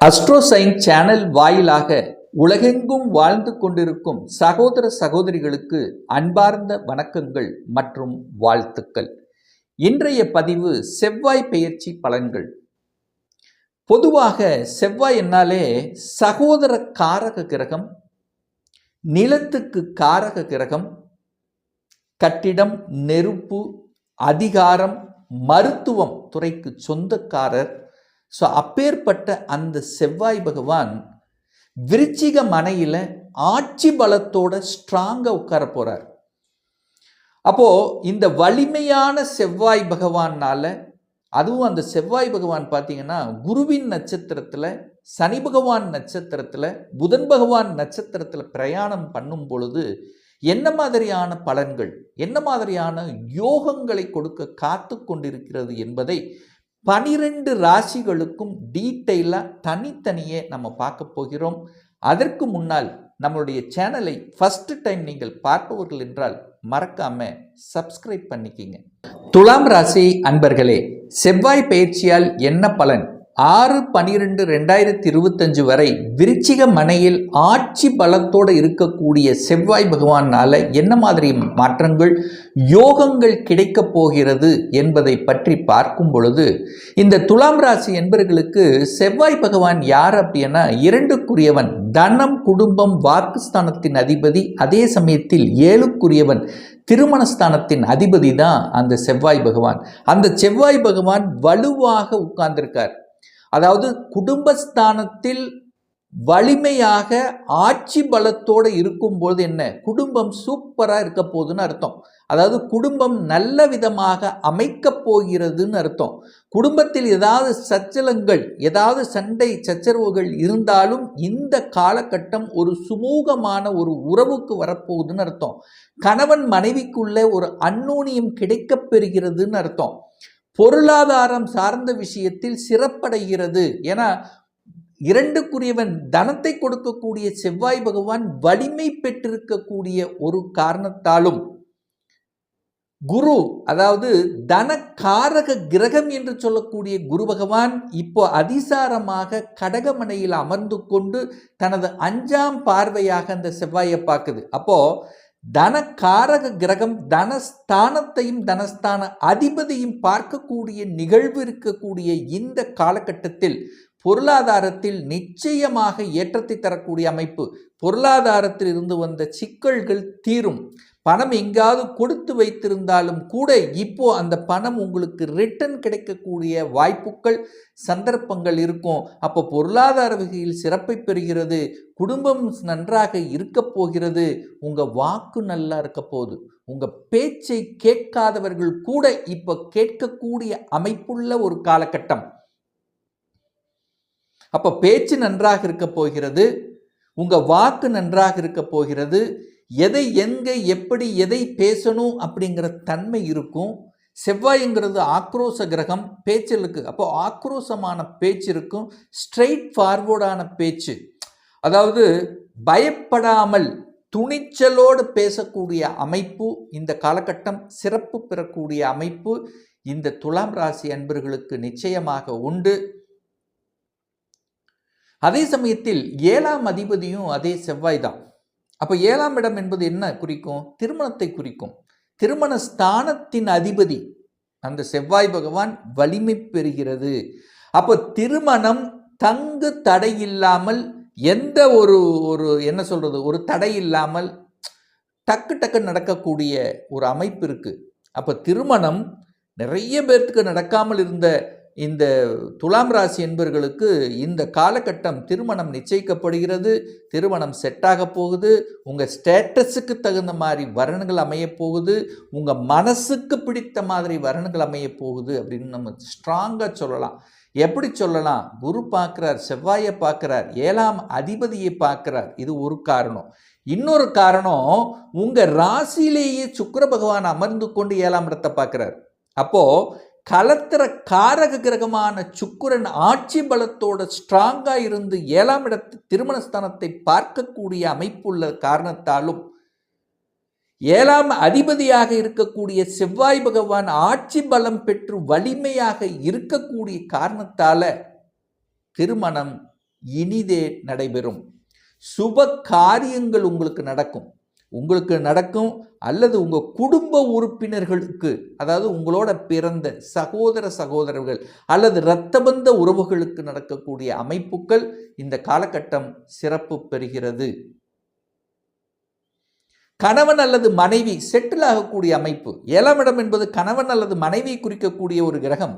அஸ்ட்ரோசைன் channel வாயிலாக உலகெங்கும் வாழ்ந்து கொண்டிருக்கும் சகோதர சகோதரிகளுக்கு அன்பார்ந்த வணக்கங்கள் மற்றும் வாழ்த்துக்கள். இன்றைய பதிவு செவ்வாய் பெயர்ச்சி பலன்கள். பொதுவாக செவ்வாய் என்னாலே சகோதர காரக கிரகம், நிலத்துக்கு காரக கிரகம், கட்டிடம், நெருப்பு, அதிகாரம், மருத்துவம் துறைக்கு சொந்தக்காரர். ஸோ அப்பேற்பட்ட அந்த செவ்வாய் பகவான் விருச்சிக மனையில் ஆட்சி பலத்தோட ஸ்ட்ராங்காக உட்கார போகிறார். அப்போது இந்த வலிமையான செவ்வாய் பகவானால், அதுவும் அந்த செவ்வாய் பகவான் பார்த்தீங்கன்னா குருவின் நட்சத்திரத்தில், சனி பகவான் நட்சத்திரத்தில், புதன் பகவான் நட்சத்திரத்தில் பிரயாணம் பண்ணும் பொழுது என்ன மாதிரியான பலன்கள், என்ன மாதிரியான யோகங்களை கொடுக்க காத்து கொண்டிருக்கிறது என்பதை 12 ராசிகளுக்கும் டீட்டெயிலாக தனித்தனியே நம்ம பார்க்க போகிறோம். அதற்கு முன்னால் நம்மளுடைய சேனலை ஃபர்ஸ்ட் டைம் நீங்கள் பார்ப்பவர்கள் என்றால் மறக்காம சப்ஸ்கிரைப் பண்ணிக்கிங்க. துலாம் ராசி அன்பர்களே, செவ்வாய் பயிற்சியால் என்ன பலன்? 6/12/2025 வரை விருச்சிக மனையில் ஆட்சி பலத்தோடு இருக்கக்கூடிய செவ்வாய் பகவானால் என்ன மாதிரி மாற்றங்கள், யோகங்கள் கிடைக்கப் போகிறது என்பதை பற்றி பார்க்கும் பொழுது, இந்த துலாம் ராசி என்பவர்களுக்கு செவ்வாய் பகவான் யார் அப்படின்னா 2க்குரியவன், தனம், குடும்பம், வாக்குஸ்தானத்தின் அதிபதி. அதே சமயத்தில் 7க்குரியவன், திருமணஸ்தானத்தின் அதிபதி தான் அந்த செவ்வாய் பகவான். அந்த செவ்வாய் பகவான் வலுவாக உட்கார்ந்திருக்கார். அதாவது குடும்பஸ்தானத்தில் வலிமையாக ஆட்சி பலத்தோடு இருக்கும்போது என்ன, குடும்பம் சூப்பராக இருக்க போகுதுன்னு அர்த்தம். அதாவது குடும்பம் நல்ல விதமாக அமைக்கப் போகிறதுன்னு அர்த்தம். குடும்பத்தில் ஏதாவது சச்சலங்கள், ஏதாவது சண்டை சச்சரவுகள் இருந்தாலும் இந்த காலகட்டம் ஒரு சுமூகமான ஒரு உறவுக்கு வரப்போகுதுன்னு அர்த்தம். கணவன் மனைவிக்குள்ள ஒரு அந்யோன்யம் கிடைக்கப் பெறுகிறதுன்னு அர்த்தம். பொருளாதாரம் சார்ந்த விஷயத்தில் சிறப்படைகிறது. ஏன்னா 2க்குரியவன் தனத்தை கொடுக்கக்கூடிய செவ்வாய் பகவான் வலிமை பெற்றிருக்கக்கூடிய ஒரு காரணத்தாலும், குரு அதாவது தனக்காரக கிரகம் என்று சொல்லக்கூடிய குரு பகவான் இப்போ அதிசாரமாக கடகமனையில் அமர்ந்து கொண்டு தனது 5ஆம் பார்வையாக அந்த செவ்வாயை பார்க்குது. அப்போ தனக்காரக கிரகம் தனஸ்தானத்தையும் தனஸ்தான அதிபதியும் பார்க்கக்கூடிய நிகழ்வு இருக்கக்கூடிய இந்த காலகட்டத்தில் பொருளாதாரத்தில் நிச்சயமாக ஏற்றத்தை தரக்கூடிய அமைப்பு. பொருளாதாரத்தில் இருந்து வந்த சிக்கல்கள் தீரும். பணம் எங்காவது கொடுத்து வைத்திருந்தாலும் கூட இப்போ அந்த பணம் உங்களுக்கு ரிட்டர்ன் கிடைக்கக்கூடிய வாய்ப்புகள், சந்தர்ப்பங்கள் இருக்கும். அப்போ பொருளாதார வகையில் சிறப்பை பெறுகிறது. குடும்பம் நன்றாக இருக்க போகிறது. உங்கள் வாக்கு நல்லா இருக்க போகுது. உங்கள் பேச்சை கேட்காதவர்கள் கூட இப்போ கேட்கக்கூடிய அமைப்புள்ள ஒரு காலகட்டம். அப்போ பேச்சு நன்றாக இருக்க போகிறது. உங்கள் வாக்கு நன்றாக இருக்க போகிறது. எதை எங்கே எப்படி எதை பேசணும் அப்படிங்கிற தன்மை இருக்கும். செவ்வாய்ங்கிறது ஆக்ரோஷ கிரகம், பேச்சலுக்கு. அப்போ ஆக்ரோஷமான பேச்சு இருக்கும். ஸ்ட்ரெயிட் ஃபார்வர்டான பேச்சு, அதாவது பயப்படாமல் துணிச்சலோடு பேசக்கூடிய அமைப்பு இந்த காலகட்டம் சிறப்பு பெறக்கூடிய அமைப்பு இந்த துலாம் ராசி அன்பர்களுக்கு நிச்சயமாக உண்டு. அதே சமயத்தில் 7ஆம் அதிபதியும் அதே செவ்வாய் தான். அப்போ 7ஆம் இடம் என்பது என்ன குறிக்கும்? திருமணத்தை குறிக்கும். திருமண ஸ்தானத்தின் அதிபதி அந்த செவ்வாய் பகவான் வலிமை பெறுகிறது. அப்போ திருமணம் தங்கு தடை இல்லாமல், எந்த ஒரு என்ன சொல்றது, ஒரு தடை இல்லாமல் டக்கு டக்கு நடக்கக்கூடிய ஒரு அமைப்பு இருக்கு. அப்போ திருமணம் நிறைய பேர்த்துக்கு நடக்காமல் இருந்த இந்த துலாம் ராசி என்பவர்களுக்கு இந்த காலகட்டம் திருமணம் நிச்சயிக்கப்படுகிறது. திருமணம் செட்டாக போகுது. உங்கள் ஸ்டேட்டஸுக்கு தகுந்த மாதிரி வரன்கள் அமைய போகுது. உங்கள் மனசுக்கு பிடித்த மாதிரி வரன்கள் அமைய போகுது அப்படின்னு நம்ம ஸ்ட்ராங்காக சொல்லலாம். எப்படி சொல்லலாம்? குரு பார்க்குறார், செவ்வாயை பார்க்குறார், 7ஆம் அதிபதியை பார்க்குறார். இது ஒரு காரணம். இன்னொரு காரணம், உங்கள் ராசியிலேயே சுக்கிர பகவான் அமர்ந்து கொண்டு 7ஆம் இடத்தை பார்க்குறார். அப்போது கலத்திர காரக கிரகமான சுக்கிரன் ஆட்சி பலத்தோட ஸ்ட்ராங்காக இருந்து 7ஆம் இடத்து திருமணஸ்தானத்தை பார்க்கக்கூடிய அமைப்புள்ள காரணத்தாலும், 7ஆம் அதிபதியாக இருக்கக்கூடிய செவ்வாய் பகவான் ஆட்சி பலம் பெற்று வலிமையாக இருக்கக்கூடிய காரணத்தால திருமணம் இனிதே நடைபெறும். சுப காரியங்கள் உங்களுக்கு நடக்கும் அல்லது உங்கள் குடும்ப உறுப்பினர்களுக்கு, அதாவது உங்களோட பிறந்த சகோதரர்கள் அல்லது இரத்தபந்த உறவுகளுக்கு நடக்கக்கூடிய அமைப்புகள் இந்த காலகட்டம் சிறப்பு பெறுகிறது. கணவன் அல்லது மனைவி செட்டில் ஆகக்கூடிய அமைப்பு. 7ஆம் இடம் என்பது கணவன் அல்லது மனைவியை குறிக்கக்கூடிய ஒரு கிரகம்.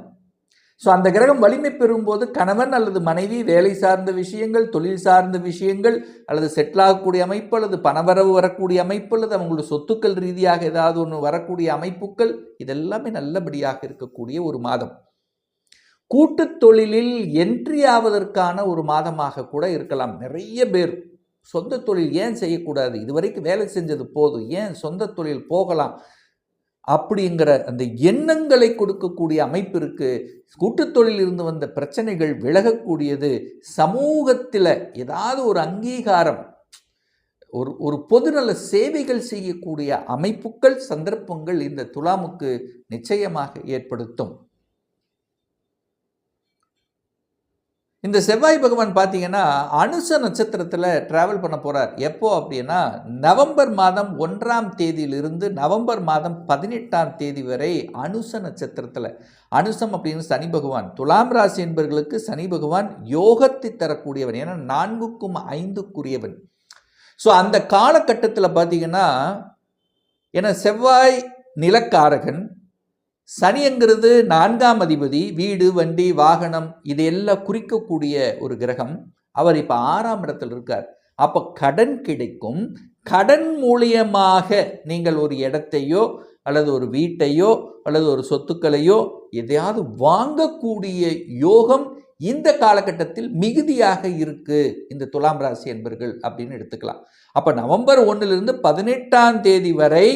ஸோ அந்த கிரகம் வலிமை பெறும்போது கணவன் அல்லது மனைவி வேலை சார்ந்த விஷயங்கள், தொழில் சார்ந்த விஷயங்கள், அல்லது செட்டில் ஆகக்கூடிய அமைப்பு, அல்லது பணவரவு வரக்கூடிய அமைப்பு, அல்லது அவங்களோட சொத்துக்கள் ரீதியாக ஏதாவது ஒன்று வரக்கூடிய அமைப்புகள், இதெல்லாமே நல்லபடியாக இருக்கக்கூடிய ஒரு மாதம். கூட்டு தொழிலில் என்ட்ரி ஆவதற்கான ஒரு மாதமாக கூட இருக்கலாம். நிறைய பேர் சொந்த தொழில் ஏன் செய்யக்கூடாது, இதுவரைக்கும் வேலை செஞ்சது போதும், ஏன் சொந்த தொழில் போகலாம் அப்படிங்கிற அந்த எண்ணங்களை கொடுக்கக்கூடிய அமைப்பு இருக்கு. கூட்டுத்தொழில் இருந்து வந்த பிரச்சனைகள் விலகக்கூடியது. சமூகத்தில் ஏதாவது ஒரு அங்கீகாரம், ஒரு பொதுநல சேவைகள் செய்யக்கூடிய அமைப்புகள், சந்தர்ப்பங்கள் இந்த துலாமுக்கு நிச்சயமாக ஏற்படுத்தும். இந்த செவ்வாய் பகவான் பார்த்தீங்கன்னா அனுச நட்சத்திரத்தில் டிராவல் பண்ண போகிறார். எப்போ அப்படின்னா நவம்பர் மாதம் 1ஆம் தேதியிலிருந்து நவம்பர் மாதம் 18ஆம் தேதி வரை அனுச நட்சத்திரத்தில். அனுசம் அப்படின்னு சனி பகவான். துலாம் ராசி என்பவர்களுக்கு சனி பகவான் யோகத்தை தரக்கூடியவன், ஏன்னா 4க்கும் 5க்குரியவன். ஸோ அந்த காலகட்டத்தில் பார்த்தீங்கன்னா, ஏன்னா செவ்வாய் நிலக்காரகன், சனிங்கிறது 4ஆம் அதிபதி, வீடு வண்டி வாகனம் இதையெல்லாம் குறிக்கக்கூடிய ஒரு கிரகம். அவர் இப்போ 6ஆம் இடத்தில் இருக்கார். அப்போ கடன் கிடைக்கும். கடன் மூலியமாக நீங்கள் ஒரு இடத்தையோ அல்லது ஒரு வீட்டையோ அல்லது ஒரு சொத்துக்களையோ எதையாவது வாங்கக்கூடிய யோகம் இந்த காலகட்டத்தில் மிகுதியாக இருக்கு இந்த துலாம் ராசி என்பர்கள் அப்படின்னு எடுத்துக்கலாம். அப்போ நவம்பர் 1லிருந்து 18ஆம் தேதி வரை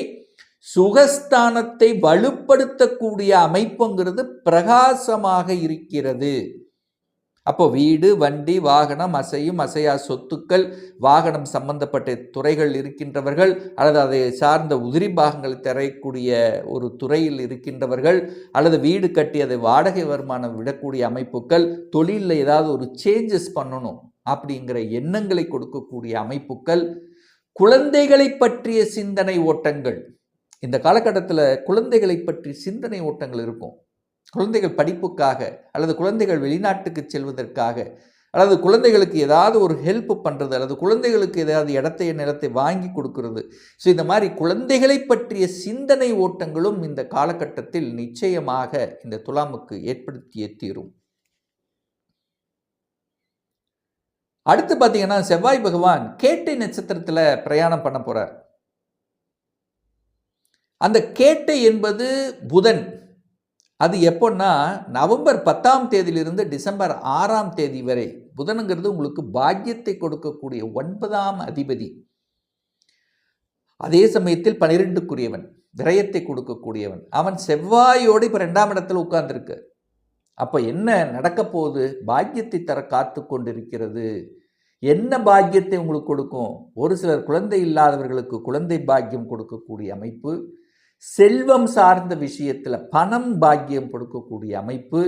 சுகஸ்தானத்தை வலுப்படுத்தக்கூடிய அமைப்புங்கிறது பிரகாசமாக இருக்கிறது. அப்போ வீடு வண்டி வாகனம், அசையும் அசையா சொத்துக்கள், வாகனம் சம்பந்தப்பட்ட துறைகள் இருக்கின்றவர்கள், அல்லது அதை சார்ந்த உதிரி பாகங்களை தரக்கூடிய ஒரு துறையில் இருக்கின்றவர்கள், அல்லது வீடு கட்டி அதை வாடகை வருமானம் விடக்கூடிய அமைப்புகள், தொழிலில் ஏதாவது ஒரு சேஞ்சஸ் பண்ணணும் அப்படிங்கிற எண்ணங்களை கொடுக்கக்கூடிய அமைப்புகள், குழந்தைகளை பற்றிய சிந்தனை ஓட்டங்கள். இந்த காலகட்டத்தில் குழந்தைகளை பற்றி சிந்தனை ஓட்டங்கள் இருக்கும். குழந்தைகள் படிப்புக்காக, அல்லது குழந்தைகள் வெளிநாட்டுக்கு செல்வதற்காக, அல்லது குழந்தைகளுக்கு ஏதாவது ஒரு ஹெல்ப் பண்ணுறது, அல்லது குழந்தைகளுக்கு ஏதாவது நிலத்தை வாங்கி கொடுக்கறது. ஸோ இந்த மாதிரி குழந்தைகளை பற்றிய சிந்தனை ஓட்டங்களும் இந்த காலகட்டத்தில் நிச்சயமாக இந்த துலாமுக்கு ஏற்படுத்தியே தீரும். அடுத்து பார்த்தீங்கன்னா செவ்வாய் பகவான் கேட்டை நட்சத்திரத்தில் பிரயாணம் பண்ண போகிறார். அந்த கேட்டை என்பது புதன். அது எப்போன்னா நவம்பர் 10ஆம் தேதியிலிருந்து டிசம்பர் 6ஆம் தேதி வரை. புதனுங்கிறது உங்களுக்கு பாக்கியத்தை கொடுக்கக்கூடிய 9ஆம் அதிபதி. அதே சமயத்தில் 12க்குரியவன், விரயத்தை கொடுக்கக்கூடியவன். அவன் செவ்வாயோடு இப்போ 2ஆம் இடத்துல உட்கார்ந்துருக்கு. அப்போ என்ன நடக்க போகுது? பாக்கியத்தை தர காத்து கொண்டிருக்கிறது. என்ன பாக்கியத்தை உங்களுக்கு கொடுக்கும்? ஒரு சிலர் குழந்தை இல்லாதவர்களுக்கு குழந்தை பாக்கியம் கொடுக்கக்கூடிய அமைப்பு, செல்வம் சார்ந்த விஷயத்தில் பணம் பாக்கியம் கொடுக்கக்கூடிய அமைப்பு,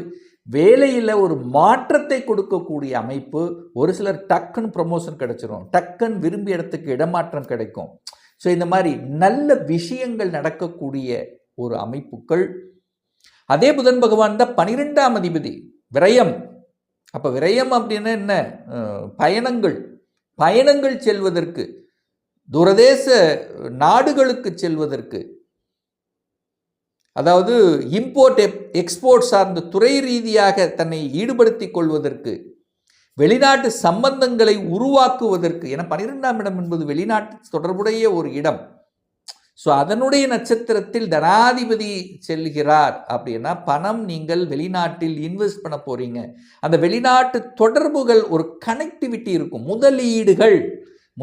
வேலையில் ஒரு மாற்றத்தை கொடுக்கக்கூடிய அமைப்பு. ஒரு சிலர் டக்குன்னு ப்ரமோஷன் கிடைச்சிரும், டக்குன்னு விரும்பிய இடத்துக்கு இடமாற்றம் கிடைக்கும். ஸோ இந்த மாதிரி நல்ல விஷயங்கள் நடக்கக்கூடிய ஒரு அமைப்புகள். அதே புதன் பகவான் தான் 12ஆம் அதிபதி, விரயம். அப்போ விரயம் அப்படின்னா என்ன? பயணங்கள் செல்வதற்கு, தூரதேச நாடுகளுக்கு செல்வதற்கு, அதாவது இம்போர்ட் எக்ஸ்போர்ட் சார்ந்த துறை ரீதியாக தன்னை ஈடுபடுத்தி கொள்வதற்கு, வெளிநாட்டு சம்பந்தங்களை உருவாக்குவதற்கு. ஏன்னா 12ஆம் இடம் என்பது வெளிநாட்டு தொடர்புடைய ஒரு இடம். ஸோ அதனுடைய நட்சத்திரத்தில் தனாதிபதி செல்கிறார் அப்படின்னா பணம் நீங்கள் வெளிநாட்டில் இன்வெஸ்ட் பண்ண போறீங்க. அந்த வெளிநாட்டு தொடர்புகள், ஒரு கனெக்டிவிட்டி இருக்கும்.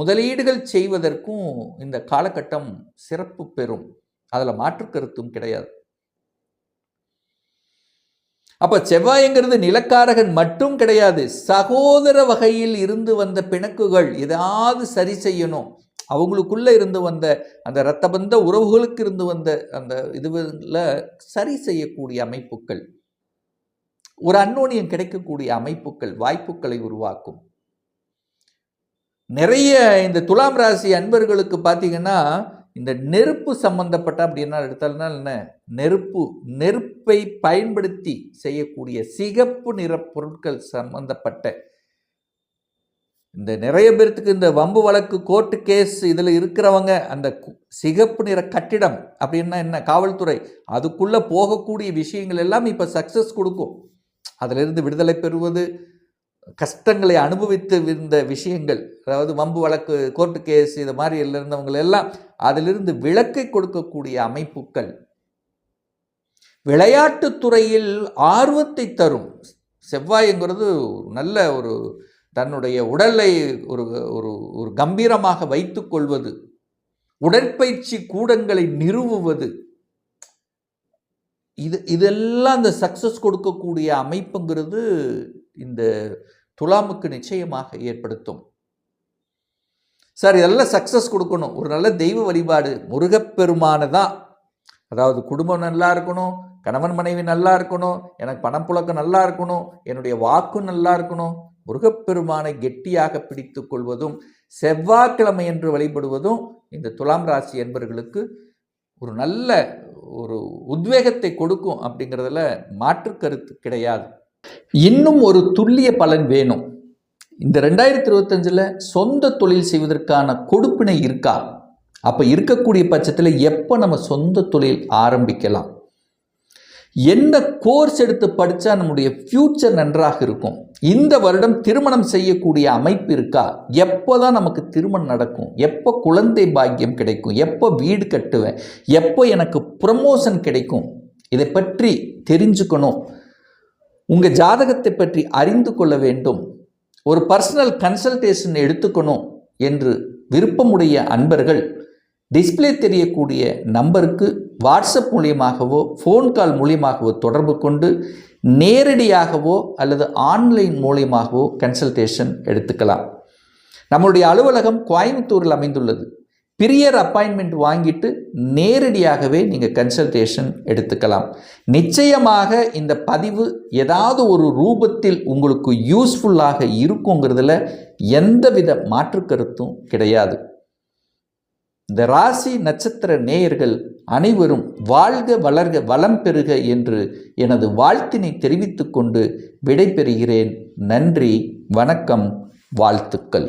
முதலீடுகள் செய்வதற்கும் இந்த காலகட்டம் சிறப்பு பெறும். அதில் மாற்று கருத்தும் கிடையாது. அப்போ செவ்வாய்ங்கிறது நிலக்காரகன் மட்டும் கிடையாது. சகோதர வகையில் இருந்து வந்த பிணக்குகள் ஏதாவது சரி செய்யணும், அவங்களுக்குள்ள இருந்து வந்த அந்த இரத்தபந்த உறவுகளுக்கு இருந்து வந்த அந்த இதுல சரி செய்யக்கூடிய அமைப்புகள், ஒரு அன்னோனியம் கிடைக்கக்கூடிய அமைப்புகள், வாய்ப்புகளை உருவாக்கும். நிறைய இந்த துலாம் ராசி அன்பர்களுக்கு பார்த்தீங்கன்னா இந்த நெருப்பு சம்பந்தப்பட்ட அப்படின்னா எடுத்தால்னா என்ன, நெருப்பை பயன்படுத்தி செய்யக்கூடிய சிகப்பு நிற பொருட்கள் சம்பந்தப்பட்ட இந்த நிறைய பேர்த்துக்கு இந்த வம்பு வழக்கு கோர்ட்டு கேஸ் இதில் இருக்கிறவங்க அந்த சிகப்பு நிற கட்டிடம் அப்படின்னா என்ன, காவல்துறை அதுக்குள்ளே போகக்கூடிய விஷயங்கள் எல்லாம் இப்போ சக்ஸஸ் கொடுக்கும். அதிலிருந்து விடுதலை பெறுவது, கஷ்டங்களை அனுபவித்து இருந்த விஷயங்கள், அதாவது வம்பு வழக்கு கோர்ட்டு கேஸ் இது மாதிரி இருந்தவங்க எல்லாம் அதிலிருந்து விலக்கை கொடுக்கக்கூடிய அமைப்புகள், விளையாட்டுத்துறையில் ஆர்வத்தை தரும். செவ்வாய்ங்கிறது நல்ல ஒரு தன்னுடைய உடலை ஒரு ஒரு ஒரு கம்பீரமாக வைத்து கொள்வது, உடற்பயிற்சி கூடங்களை நிறுவுவது, இதெல்லாம் இந்த சக்சஸ் கொடுக்கக்கூடிய அமைப்புங்கிறது இந்த துலாமுக்கு நிச்சயமாக ஏற்படுத்தும். சார் இதெல்லாம் சக்சஸ் கொடுக்கணும், ஒரு நல்ல தெய்வ வழிபாடு முருகப்பெருமானை தான். அதாவது குடும்பம் நல்லா இருக்கணும், கணவன் மனைவி நல்லா இருக்கணும், எனக்கு பணம் புழக்கம் நல்லா இருக்கணும், என்னுடைய வாக்கு நல்லா இருக்கணும், முருகப்பெருமானை கெட்டியாக பிடித்து கொள்வதும் செவ்வாய்க்கிழமை என்று வழிபடுவதும் இந்த துலாம் ராசி என்பவர்களுக்கு ஒரு நல்ல ஒரு உத்வேகத்தை கொடுக்கும் அப்படிங்கிறதுல மாற்று கருத்து கிடையாது. இன்னும் ஒரு துல்லிய பலன் வேணும். இந்த 2025 சொந்த தொழில் செய்வதற்கான கொடுப்பினை இருக்கா? அப்போ இருக்கக்கூடிய பட்சத்தில் எப்போ நம்ம சொந்த தொழில் ஆரம்பிக்கலாம், என்ன கோர்ஸ் எடுத்து படித்தா நம்முடைய ஃப்யூச்சர் நன்றாக இருக்கும், இந்த வருடம் திருமணம் செய்யக்கூடிய அமைப்பு இருக்கா, எப்போ தான் நமக்கு திருமணம் நடக்கும், எப்போ குழந்தை பாக்கியம் கிடைக்கும், எப்போ வீடு கட்டுவேன், எப்போ எனக்கு ப்ரமோஷன் கிடைக்கும், இதை பற்றி தெரிஞ்சுக்கணும், உங்கள் ஜாதகத்தை பற்றி அறிந்து கொள்ள வேண்டும், ஒரு பர்சனல் கன்சல்டேஷன் எடுத்துக்கணும் என்று விருப்பமுடைய அன்பர்கள் டிஸ்பிளே தெரியக்கூடிய நம்பருக்கு வாட்ஸ்அப் மூலியமாகவோ ஃபோன் கால் மூலியமாகவோ தொடர்பு கொண்டு நேரடியாகவோ அல்லது ஆன்லைன் மூலியமாகவோ கன்சல்டேஷன் எடுத்துக்கலாம். நம்மளுடைய அலுவலகம் கோயம்புத்தூரில் அமைந்துள்ளது. பிரியர் அப்பாயின்மெண்ட் வாங்கிட்டு நேரடியாகவே நீங்கள் கன்சல்டேஷன் எடுத்துக்கலாம். நிச்சயமாக இந்த பதிவு ஏதாவது ஒரு ரூபத்தில் உங்களுக்கு யூஸ்ஃபுல்லாக இருக்குங்கிறதுல எந்தவித மாற்று கருத்தும் கிடையாது. இந்த ராசி நட்சத்திர நேயர்கள் அனைவரும் வாழ்க வளர்க வளம் பெறுக என்று எனது வாழ்த்தினை தெரிவித்துக் கொண்டு விடைபெறுகிறேன். நன்றி, வணக்கம், வாழ்த்துக்கள்.